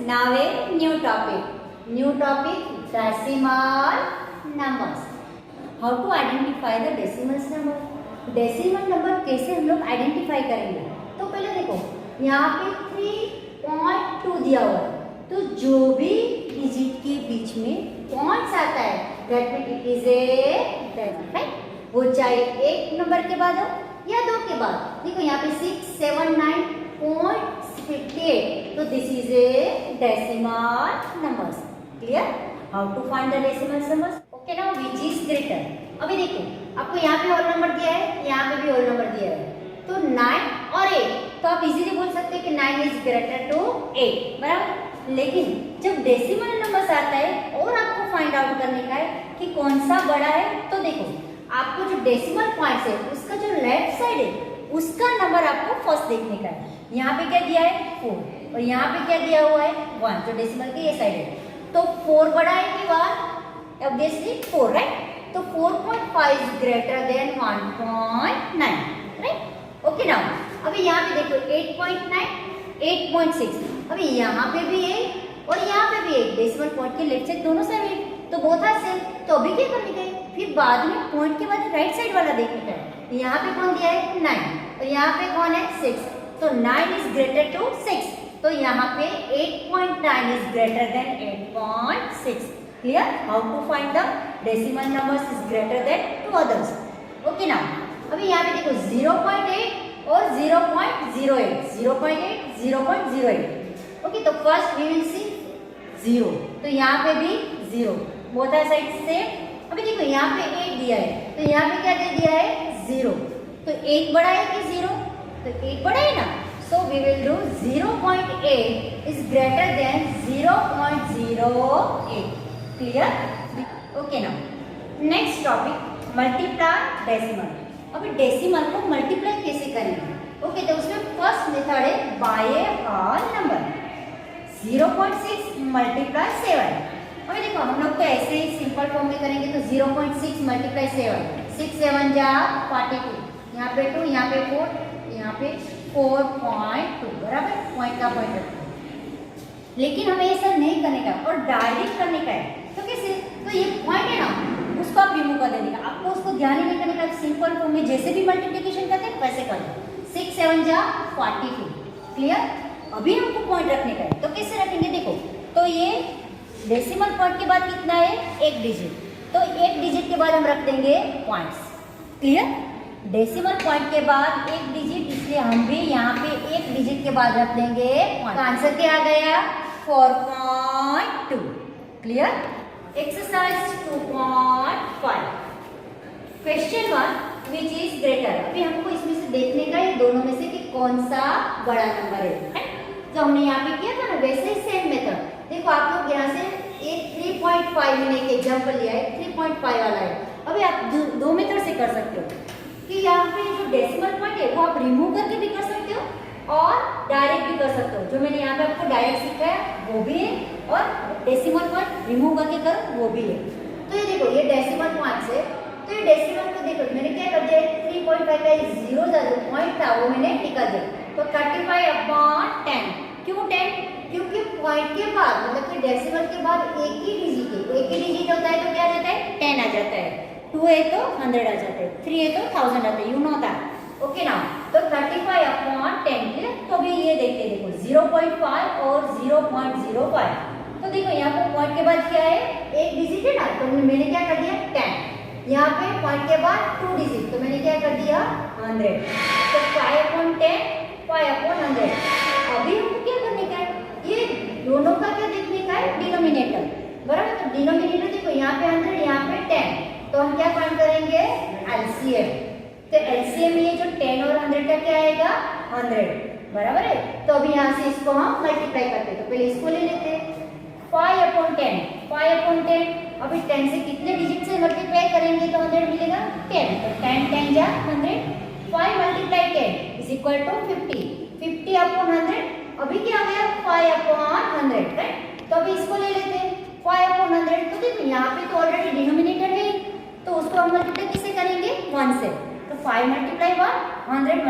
now a new topic. New topic decimal numbers. How to identify the decimal number? Decimal number कैसे हम लोग identify करेंगे? तो पहले देखो यहाँ पे 3.2 दिया हुआ है, तो जो भी डिजिट के बीच में पॉइंट्स आता है that mean it is a decimal, right? वो चाहे एक नंबर के बाद हो या दो के बाद। देखो यहाँ पे 679.58, तो this is a decimal numbers. Clear? How to find the decimal numbers? Okay, now which is greater? अभी देखो आपको यहाँ पे होल नंबर दिया है, यहाँ पे भी होल नंबर दिया है, तो 9 और 8, तो आप इजीली बोल सकते हैं कि 9 इज ग्रेटर टू 8, बराबर। लेकिन जब डेसिमल नंबर्स आता है और आपको फाइंड आउट करने का है कि कौन सा बड़ा है, तो देखो आपको जो डेसिमल पॉइंट्स है उसका जो लेफ्ट साइड है उसका नंबर आपको फर्स्ट देखने का है। यहाँ पे क्या दिया है 4 और यहाँ पे क्या दिया हुआ है 1, जो डेसिमल के ये साइड है, तो 4 बड़ा है कि 1? Obviously 4, right? तो 4.5 is greater then 1.9, right? Okay, now अभी यहाँ पे देखो 8.9, 8.6, अभी यहाँ पे भी 8 और यहाँ पे भी 8, डेसिमल पॉइंट के लेफ्ट साइड दोनों साइड 8, तो बोथ आर सेम। तो अभी क्या करने का है, फिर बाद में पॉइंट के बाद राइट साइड वाला देखने का है। यहाँ पे कौन दिया है 9 और यहाँ पे कौन है 6, तो 9 इज ग्रेटर टू 6, तो यहाँ पे 8.9 is greater then 8.6। Clear? How to find the decimal numbers is greater than two others. Okay, now अभी यहाँ पे देखो 0.8 और 0.08, 0.8, 0.08। ओके, तो फर्स्ट वी विल सी 0, तो यहाँ पे भी 0, बोथ आर साइड से। अभी देखो यहाँ पे 8 दिया है, तो यहाँ पे क्या दे दिया है 0, तो 8 बड़ा है कि 0? तो 8 बड़ा है ना, so we will do 0.8 is greater than 0.08। Clear? Okay, now next topic multiply decimal. अभी डेसिमल को मल्टीप्लाई कैसे करेंगे? ओके, तो उसमें फर्स्ट मेथड है बाय ए होल नंबर। 0.6 मल्टीप्लाई 7। अभी देखो हम लोग तो ऐसे ही सिंपल फॉर्म में करेंगे, तो 0.6 मल्टीप्लाई 7, 6 7 जा 42, यहाँ पे 2, यहाँ पे 4, यहाँ पे 4.2, बराबर? पॉइंट का पॉइंट रखना। लेकिन हमें ऐसा नहीं करने का और डायरेक्ट करने का है, तो कैसे? तो ये पॉइंट है ना, उसको आप रिमूव कर देने का, आपको उसको ध्यान ही नहीं करने का। सिंपल फॉर्म में जैसे भी मल्टीप्लिकेशन करते हैं वैसे कर दो। 6 7 जा 42। क्लियर? अभी हमको पॉइंट रखने का है, तो कैसे रखेंगे? देखो, तो ये डेसिमल पॉइंट के बाद कितना है? एक डिजिट, तो एक डिजिट के बाद हम रख देंगे पॉइंट्स। क्लियर? डेसिमल पॉइंट के बाद एक डिजिट, इसलिए हम भी यहाँ पे एक डिजिट के बाद रख देंगे पॉइंट। तो आंसर क्या आ गया? 4.2। Clear? Exercise 2.5 question 1 which is greater. अभी हमको इसमें से देखने का है दोनों में से कि कौन सा बड़ा नंबर है। तो हमने यहाँ पे किया था ना, वैसे ही सेम मेथड। देखो आप लोग यहाँ से एक 3.5 मैंने एक एग्जाम्पल लिया है, 3.5 वाला है। अभी आप दो मेथड से कर सकते हो कि यहाँ पे जो डेसिमल पॉइंट है वो आप रिमूव करके भी कर सकते हो और डायरेक्ट भी कर सकते हो। जो मैंने यहाँ पे आपको डायरेक्ट सिखाया वो भी है और डेसिमल पॉइंट रिमूव करके करो वो भी है। तो ये देखो, ये डेसिमल पॉइंट है, तो ये डेसिमल को देखो मैंने क्या कर दिया, 3.5 का 0 जो पॉइंट था वो मैंने निकाल दिया, तो 35/10। क्यों 10? क्योंकि पॉइंट के बाद मतलब कि डेसिमल के बाद एक ही डिजिट होता है, तो क्या आ जाता है 10 आ जाता है। 2 है तो 100 आ जाते हैं, 3 है तो 1000 आते हैं, you know that. Okay, now तो 35/10। तो अभी ये देखते देखो 0.5 और 0.05। तो देखो यहाँ पे पॉइंट के बाद क्या है, एक डिजिट है ना, तो मैंने क्या कर दिया 10। यहाँ पे पॉइंट के बाद 2 डिजिट, तो मैंने क्या कर दिया 100। तो 5/10, 5/100। अभी हमको क्या करने का है, ये दोनों का क्या देखने का है, डिनोमिनेटर, बराबर? तो डिनोमिनेटर देखो यहाँ पे 100, यहाँ पे 10, तो हम क्या फाइंड करेंगे एलसीएम। तो एलसीएम ये जो 10 और 100 का क्या आएगा 100, बराबर है? तो अभी यहाँ से इसको हम मल्टीप्लाई करते हैं, तो पहले इसको ले लेते हैं 5/10, 5/10। अभी 10 से कितने डिजिट से मल्टीप्लाई करेंगे तो 100 मिलेगा 10, तो 10 10 जा 100, 5 × 10 इज इक्वल टू 50, 50/100। अभी क्या आ गया 5/100, राइट? तो अभी इसको ले लेते हैं 5/100। तो देखो यहाँ पे तो ऑलरेडी डिनोमिनेटर है, तो उसको हम मल्टीप्लाई किससे करेंगे 1 से, तो 5 × 1 100 ×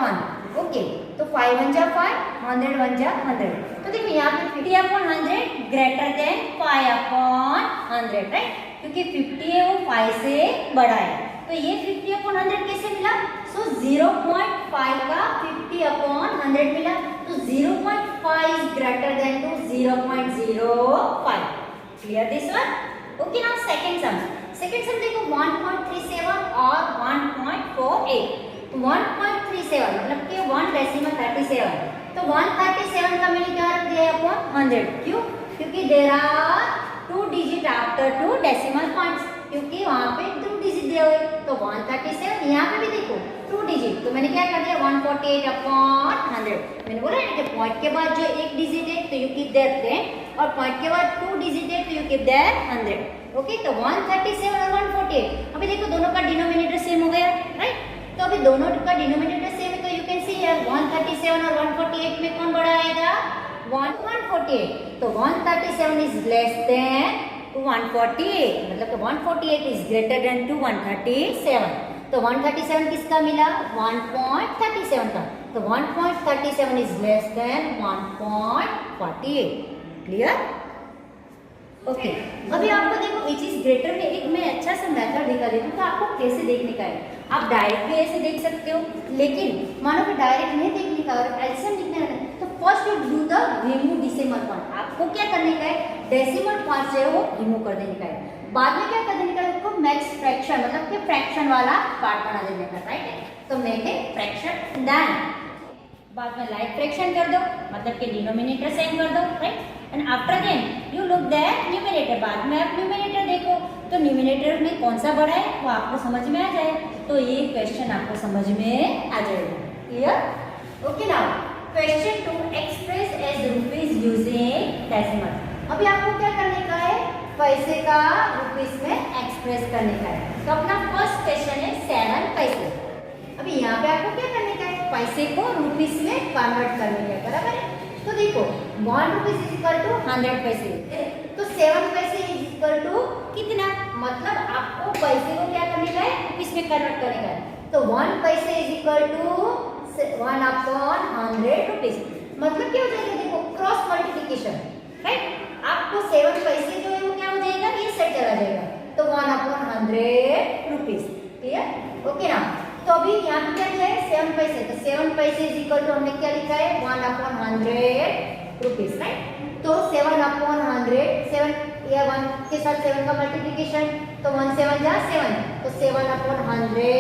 1, ओके, तो 5 1 जा 5, 100 1 जा 100। तो देखो यहाँ पे 50 upon 100 greater than 5 upon 100, right, क्योंकि 50 है वो 5 से बड़ा है। तो ये 50 अपॉन 100 कैसे मिला? सो 0.5 का 50 अपॉन 100 मिला, तो 0.5 is greater than to 0.05। Clear this one? Okay, now second sum. Second sum देखो 1.37 और 1.48। तो 1.37 मतलब कि 1 डेसिमल 37, तो 137 का मैंने क्या रख दिया अपॉन 100। क्यों? क्योंकि there are 2 digit after 2 decimal points, क्योंकि वहां पे 2 डिजिट दिए हुए। तो 137 यहाँ पे भी देखो 2 डिजिट, तो मैंने क्या कर दिया 148 अपॉन 100। मैंने बोला ना कि पॉइंट के बाद जो एक डिजिट है तो यू कीप देयर 10, और पॉइंट के बाद 2 डिजिट है तो यू कीप देयर 100। ओके, तो 137 और 148, अभी देखो दोनों का डिनोमिनेटर सेम हो गया, राइट। तो अभी दोनों का डिनोमिनेटर सेम है, तो यू कैन सी हियर 137 और 148 में कौन बड़ा आएगा? 148। तो 137 इज लेस देन 148, मतलब कि 148 इज ग्रेटर देन टू 137। तो 137 किसका मिला? 1.37 का। तो 1.37 is less than 1.48। Clear? Okay, अभी आपको देखो विच इज ग्रेटर में एक मैं अच्छा सा मेथड दिखा देती हूँ, तो आपको कैसे देखने का है। आप डायरेक्ट भी ऐसे देख सकते हो, लेकिन मानो कि डायरेक्ट नहीं देखने का और एलसीएम लिखना है, तो first you do the remove decimal point. आपको क्या करने का है? डेसिमल पॉइंट जो है वो रिमूव कर देने का है। बाद में क्या कर देने का है? उसको मैक्स फ्रैक्शन मतलब कि फ्रैक्शन वाला पार्ट बना देने का, राइट। तो मेक ए फ्रैक्शन डन। बाद में लाइक फ्रैक्शन कर दो, मतलब कि डिनोमिनेटर सेम कर दो, right. And after then you look that numerator. बाद में आप न्यूमरेटर देखो, तो न्यूमरेटर में कौन सा बड़ा है वो आपको समझ में आ जाए, तो ये क्वेश्चन आपको समझ में आ जाएगा। Clear? Okay, now question 2, express as rupees using decimal. अभी आपको क्या करने का है? पैसे का रुपीज में एक्सप्रेस करने का है। तो अपना फर्स्ट क्वेश्चन है 7 पैसे। अभी यहाँ पे आपको क्या करने का है? पैसे को रुपीज में कन्वर्ट करने का है, बराबर है। तो देखो 1 रुपीज इज इक्वल टू 100 पैसे, तो 7 पैसे इज इक्वल टू कितना? मतलब आपको पैसे को क्या करने का है? रुपीज में कन्वर्ट करने का है। तो 1 पैसे is equal to 1 upon 100 rupees. मतलब क्या हो जाएगा? देखो क्रॉस मल्टीप्लिकेशन, राइट। आपको 7 पैसे जो है वो क्या हो जाएगा? ये साइड चला जाएगा, तो 1 अपॉन 100 रुपीज। क्लियर? ओके ना। तो अभी यहाँ पे क्या लिखा है? 7 पैसे, तो 7 पैसे इज इक्वल टू हमने क्या लिखा है? 1 अपॉन 100 रुपीज, राइट। तो 7 अपॉन 100, 7 या 1 के साथ 7 का मल्टीप्लिकेशन, तो 1 7 जा 7, तो 7 अपॉन 100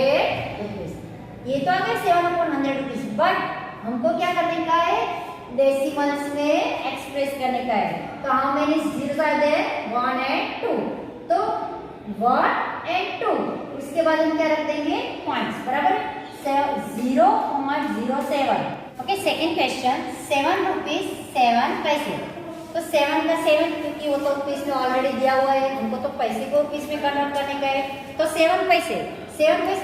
रुपीज। ये तो आ गया 7 अपॉन 100 रुपीज, बट हमको क्या करने का है? डेसिमल्स में एक्सप्रेस करने का है। तो how many zeros are there? 1 and 2। तो 1 and 2, उसके बाद हम क्या रख देंगे? पॉइंट्स, बराबर 0.07। ओके, सेकंड क्वेश्चन 7 रुपीज 7 पैसे। तो 7 का 7, क्योंकि वो तो रुपीज में ऑलरेडी दिया हुआ है, हमको तो पैसे को रुपीज में कन्वर्ट करने का है। तो 7 पैसे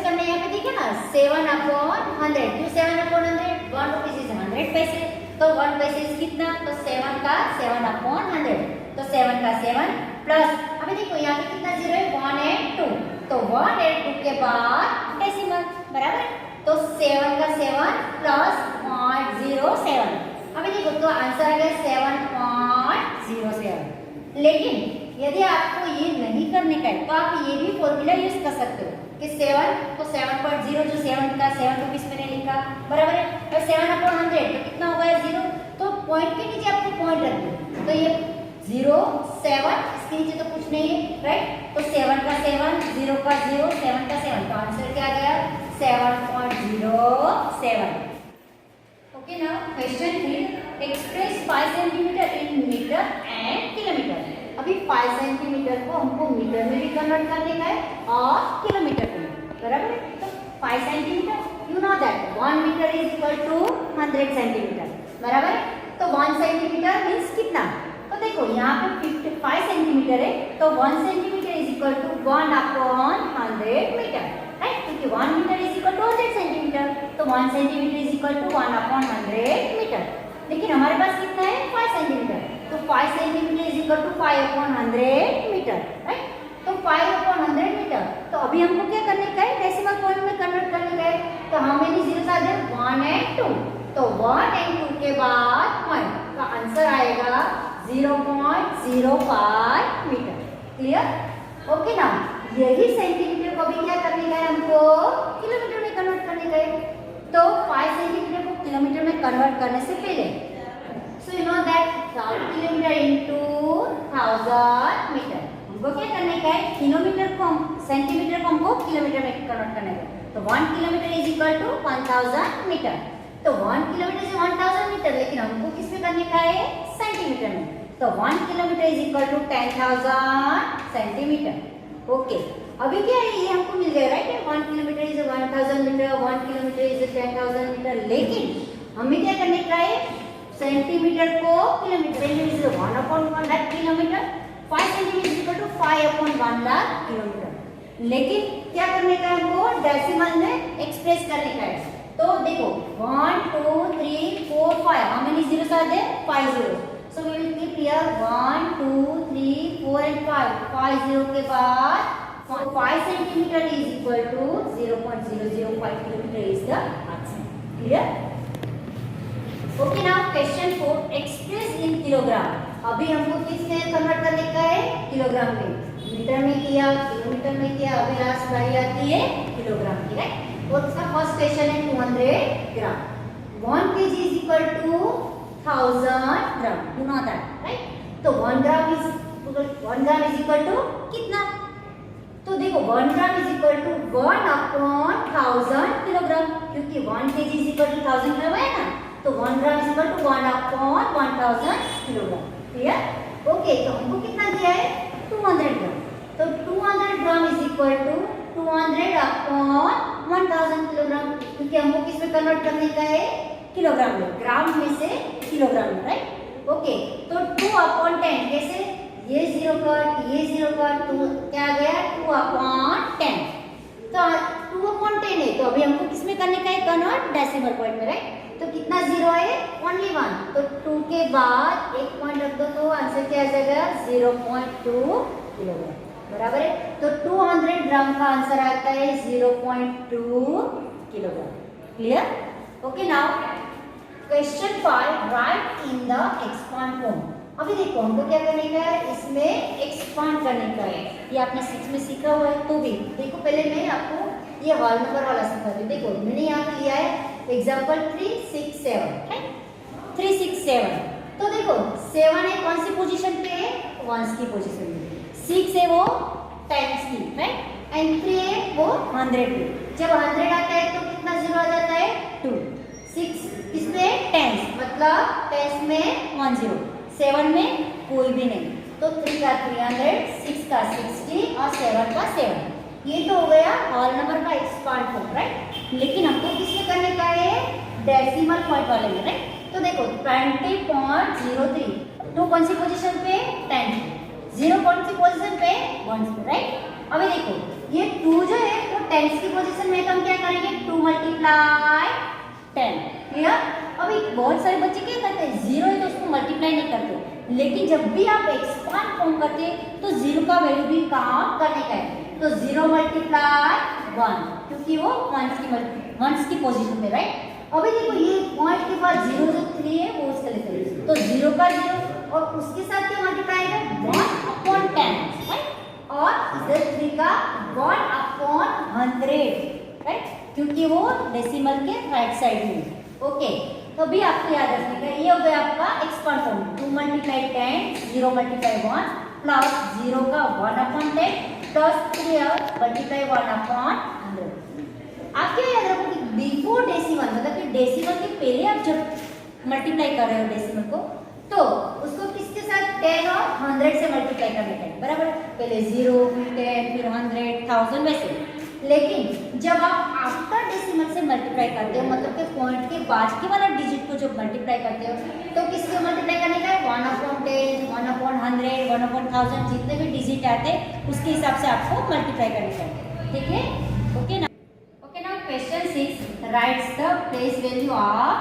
करने यहाँ पे देखिए ना 7 अपॉन 100। क्यों 7 अपॉन 100? 1 रुपीज इज 100 पैसे, तो 1 पैसे इज कितना? तो 7 का 7 अपॉन 100, तो 7 का 7 प्लस, अभी देखो यहाँ पे कितना जीरो है? 1 and 2, तो 1 and 2 के बाद डेसिमल, बराबर। तो 7 का 7 प्लस 0.07। अभी देखो तो आंसर आ गया 7.07। लेकिन यदि आपको ये नहीं करने का है तो आप ये भी फॉर्मूला यूज कर सकते हो कि 7, तो 7.0 जो 7 का 7 रुपीज मैंने लिखा, बराबर है। और 7 अपॉन 100 तो कितना होगा? 0। तो पॉइंट के नीचे आपको पॉइंट रख दो, तो ये 0 7, इसके नीचे तो कुछ नहीं है, राइट। तो 7 का 7, 0 का 0, 7 का 7, तो आंसर क्या आ गया? 7.07। Okay, now question 3, express 5 centimetre in metre and kilometre. अभी 5 सेंटीमीटर को हमको मीटर में भी कन्वर्ट करने का है और किलोमीटर में, बराबर है। तो 5 centimetre, you know that 1 metre is equal to 100 centimetre, बराबर। तो 1 सेंटीमीटर मीन्स कितना? तो देखो यहाँ पे 55 सेंटीमीटर है, तो 1 centimetre is equal to 1 upon 100 metre, right. क्योंकि 1 metre is equal to 100 centimetre, तो 1 centimetre is equal to 1 upon 100 metre. लेकिन हमारे पास कितना है? 5 सेंटीमीटर, तो 5 centimetre is equal to 5 upon 100 metre, right. तो 5 अपॉन 100 मीटर। तो अभी हमको क्या करने का है? डेसिमल पॉइंट में कन्वर्ट करने का है। तो how many zeros are there? 1 and 2। 1 and 2 के बाद पॉइंट का आंसर आएगा 0.05 मीटर। क्लियर? ओके ना, यही सेंटीमीटर को भी क्या करने का है हमको, किलोमीटर में कन्वर्ट करने का है। तो 5 सेंटीमीटर को किलोमीटर में कन्वर्ट करने से पहले, so you know that 1000 kilometre into 1000 metre, हमको क्या करने का है, किलोमीटर को सेंटीमीटर को हमको किलोमीटर में कन्वर्ट करने का है। तो 1 kilometre is equal to 1000 metre. तो 1 किलोमीटर से 1000 मीटर, लेकिन हमको किस में करने का है, सेंटीमीटर में। तो 1 kilometre is equal to 10,000 centimetre. Okay, अभी क्या है, ये हमको मिल गया right, 1 kilometre is 1000 metre, 1 kilometre is 10,000 metre, लेकिन हमें क्या करने का है, सेंटीमीटर को kilometre is 1/1 lakh kilometre, 5 centimetre is equal to 5/1 lakh kilometre. लेकिन क्या करने का है, हमको डेसिमल में एक्सप्रेस करने का है। तो देखो 1 2 3 4 5, how many zeros are there, 5 zeros, so we will keep here 1 2 3 4 and 5, 5 zero के बाद 5 centimeter is equal to 0.005 kilometer is the answer. Clear? Okay, now question 4, express in kilogram। अभी हमको किसमें कन्वर्ट करने का है, किलोग्राम में। मीटर में किया, किलोमीटर में किया, अभी लास्ट बारी आती है किलोग्राम की, राइट। उसका फर्स्ट क्वेश्चन है 200 ग्राम, 1 kg is equal to 1000 gram, you know that, right? तो 1 ग्राम is equal to कितना, तो देखो 1 ग्राम is equal to 1/1000 किलोग्राम, क्योंकि 1 kg is equal to 1000 ग्राम है ना, तो 1 ग्राम is equal to 1/1000 kilogram. Clear? Okay, तो हमको कितना दिया है, 200 ग्राम, तो 200 ग्राम is equal to 200/1000 किलोग्राम, क्योंकि हमको किस में कन्वर्ट करने का है, किलोग्राम में, ग्राम में से किलोग्राम में, राइट। ओके, तो 2/10 कैसे, ये 0 कट, ये 0 कट, तो क्या आ गया 2/10, तो 2/10 है, तो अभी हमको किस में करने का है, कन्वर्ट डेसिमल पॉइंट में, राइट। तो कितना 0 है, ओनली 1, तो 2 के बाद एक पॉइंट रख दो, तो आंसर क्या आ जाएगा 0.2 किलोग्राम, बराबर है। तो 200 ग्राम का आंसर आता है 0.2 kilogram. Clear? Okay, now question 5, right in the expand form. अभी देखो हमको क्या करने का है, इसमें एक्सपांड करने का है, ये आपने 6 में सीखा हुआ है। तो भी देखो, पहले मैं आपको ये हॉल नंबर वाला सिखा दूं। देखो मैंने यहाँ पे लिया है एग्जांपल 3 6 7, राइट, 3 6 7। तो देखो 7 है कौन सी पोजीशन पे है, 1s की पोजीशन में, 6 है वो 10s की, राइट, एंड 3 है वो 100 पे। जब 100 आता है तो कितना 0 आ जाता है, 2, 6 इसमें 10s, मतलब 10s में 1 0, 7 में कोई भी नहीं, तो 3 का 300, 6 का 60 और 7 का 7। ये तो हो गया होल नंबर का एक्सपांड फॉर्म, राइट। लेकिन हमको किसमें करने का है, डेसिमल पॉइंट वाले में, राइट। तो देखो 20.03, 2 कौन सी पोजीशन पे, 10, 0 कौन सी पोजीशन पे, 1 पे, राइट। अभी देखो ये 2 जो है वो 10s की पोजीशन में, तो हम क्या करेंगे, 2 × 10। क्लियर? अभी बहुत सारे बच्चे क्या करते हैं, 0 है तो उसको मल्टीप्लाई नहीं करते, लेकिन जब भी आप एक्सपांड फॉर्म करते हैं तो 0 का वैल्यू भी काउंट करने का है। तो 0 × 1, क्योंकि वो 1s की पोजीशन में, राइट। अभी देखो ये पॉइंट के बाद 0 जो 3 है वो उसके लिए, तो 0 का 0 और उसके साथ क्या मल्टीप्लाई है, 1/10, राइट, और इधर 3 का 1/100, राइट, क्योंकि वो डेसिमल के राइट साइड में। ओके, तो अभी आपको याद रखने का, ये हो गया आपका एक्सपांड फॉर्म, 2 × 10, 0 × 1 प्लस 0 का 1/10 प्लस 3 × 1/100। आप क्या याद रखो कि बिफोर डेसिमल, मतलब कि डेसिमल के पहले आप जब मल्टीप्लाई कर रहे हो डेसिमल को, तो उसको किसके साथ 10 और 100 से मल्टीप्लाई करने का है, बराबर। पहले 0 फिर 10 फिर 100 1000 वैसे। लेकिन जब आप आफ्टर डेसिमल से मल्टीप्लाई करते हो, मतलब कि पॉइंट के बाद के वाला डिजिट को जब मल्टीप्लाई करते हो, तो किससे मल्टीप्लाई करने का है, 1/10, 1/100, 1/1000, जितने भी डिजिट आते हैं उसके हिसाब से आपको मल्टीप्लाई करने का है। ठीक है? ओके ना। Okay, now question 6, rights the place value of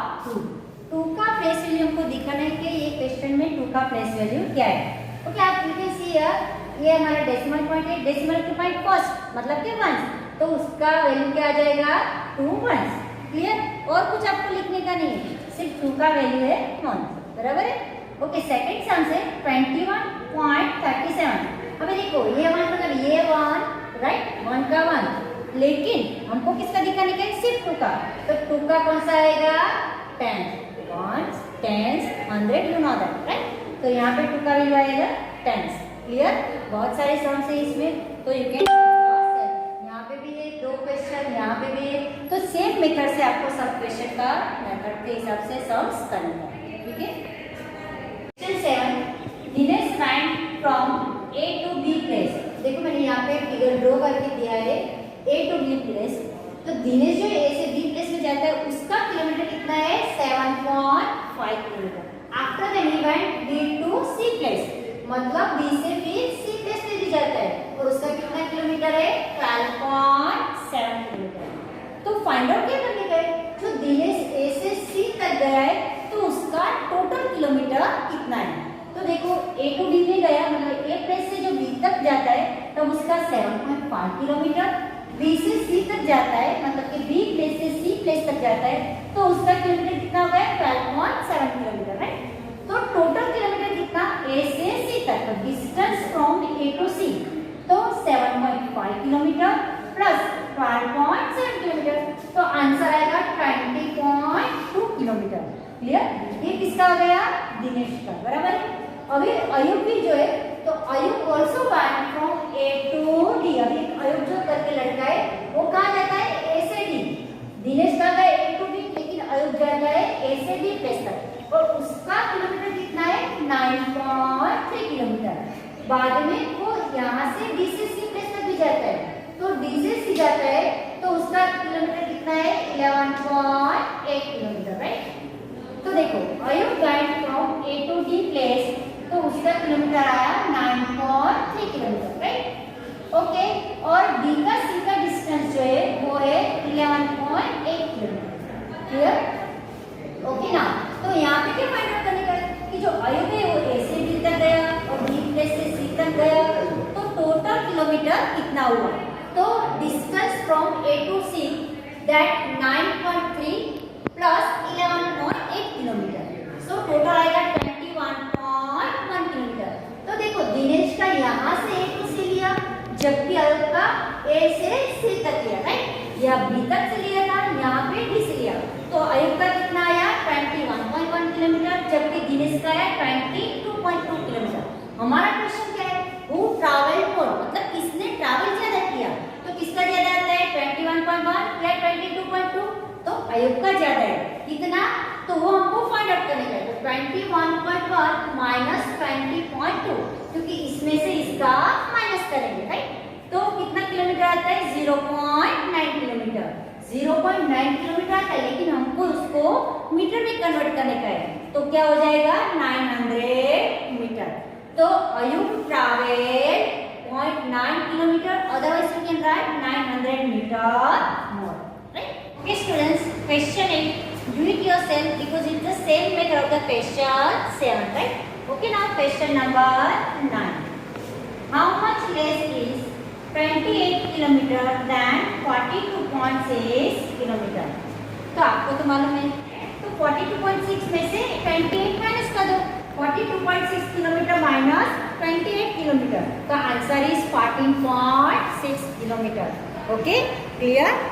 2 का प्लेस वैल्यू हमको दिखाना है कि ये क्वेश्चन में 2 का प्लेस वैल्यू क्या है। ओके, आप यू कैन सी हियर, ये हमारा डेसिमल पॉइंट है, डेसिमल के पॉइंट फर्स्ट मतलब कि 1, तो उसका वैल्यू क्या आ जाएगा, 2 1s। क्लियर? और कुछ आपको लिखने का नहीं है, सिर्फ 2 का वैल्यू है 1, बराबर है। ओके, सेकंड सम से 21.37। अबे देखो ये 1 मतलब ये 1 राइट, 1 का 1, लेकिन हमको किसका दिखाने का है, सिर्फ 2 का। तो 2 का कौन सा आएगा, 10, 1 10 100 यू नो दैट राइट। तो यहाँ पे 2 का वैल्यू आएगा 10। क्लियर, बहुत सारे सम्स है इसमें, तो यू कैन यहाँ पे भी है 2 क्वेश्चन, यहाँ पे भी है, तो सेम मेथड से आपको सब क्वेश्चन का मेथड के हिसाब से सम्स करना है, ठीक है। Question 7, Dinesh went from A to B place. देखो मैंने यहाँ पे फिगर ड्रॉ करके दिया है A to B प्लेस। तो दिनेश जो A से B प्लेस में जाता है उसका किलोमीटर कितना है, 7.5 kilometre. After the event B to C place, मतलब B से फिर C प्लेस में भी जाता है और उसका कितना किलोमीटर है, 12.7 किलोमीटर। तो फाइंड आउट क्या करने का है, जो दिनेश A से C तक गया है तो उसका टोटल किलोमीटर कितना है। तो देखो A to B में गया मतलब A प्लेस से जो B तक जाता है तब उसका 7.5 किलोमीटर, B से C तक जाता है मतलब कि B प्लेस से C प्लेस तक जाता है तो उसका किलोमीटर कितना होगा, 12.7 किलोमीटर राइट। तो टोटल किलोमीटर कितना, A से C तक, तो distance from A to C, तो 7.5 किलोमीटर प्लस 12.7 किलोमीटर, तो आंसर आएगा 20.2 किलोमीटर। क्लियर, ये किसका हो गया, दिनेश का, बराबर है। अभी अयुब भी जो है, तो Ayub also went from A to D। अभी अयुब जो करके लड़का है वो कहाँ जाता है, A से D। दिनेश का गया A to B, लेकिन अयुब जाता है A से D प्लेस तक और उसका किलोमीटर कितना है, 9.3 किलोमीटर। बाद में वो यहाँ से D से C प्लेस तक भी जाता है, तो D से C जाता है तो उसका किलोमीटर कितना है, 11.8 किलोमीटर राइट। तो देखो Ayub went from A to D place, तो उसका किलोमीटर आया 9.3 किलोमीटर राइट। ओके, और B का C का डिस्टेंस जो है वो है 11.8 किलोमीटर। क्लियर, ओके ना। तो यहाँ पे क्या फाइंड आउट करने का है कि जो अयुब है वो A से B तक गया और B प्लेस से C तक गया, तो टोटल किलोमीटर कितना हुआ। तो distance from A to C that 9.3 plus 11.8 kilometre, so total आएगा 21.1 किलोमीटर। तो देखो दिनेश का यहाँ से A to C लिया, जबकि अयुब का A से C तक लिया राइट, या B तक से लिया था, यहाँ पे D से लिया, तो अयुब का कितना आया 21.1 किलोमीटर, जबकि दिनेश का आया 22.2 किलोमीटर। हमारा क्वेश्चन क्या है, हु ट्रैवल मोर, मतलब किसने ट्रैवल ज्यादा किया, तो किसका ज्यादा आता है 21.1 या 22.2, तो अयुब का ज्यादा है कितना, तो वो हमको फाइंड आउट करने का है। तो 21.1 माइनस 20.2, क्योंकि इसमें से इसका माइनस करेंगे राइट, तो कितना किलोमीटर आता है 0.9 किलोमीटर। 0.9 किलोमीटर आता है, लेकिन हमको उसको मीटर में कन्वर्ट करने का है, तो क्या हो जाएगा 900 मीटर। तो Ayub travel 0.9 kilometre, otherwise you can write 900 metre more right. Okay students, question 8, do it yourself because it's the same method of the question 7 right. Okay, now question number 9, how much less is 28 kilometer than 42.6 kilometer। तो आपको तो मालूम है, तो 42.6 में से 28 minus कर दो, 42.6 किलोमीटर माइनस 28 किलोमीटर, का answer is 14.6 kilometre. Okay, clear.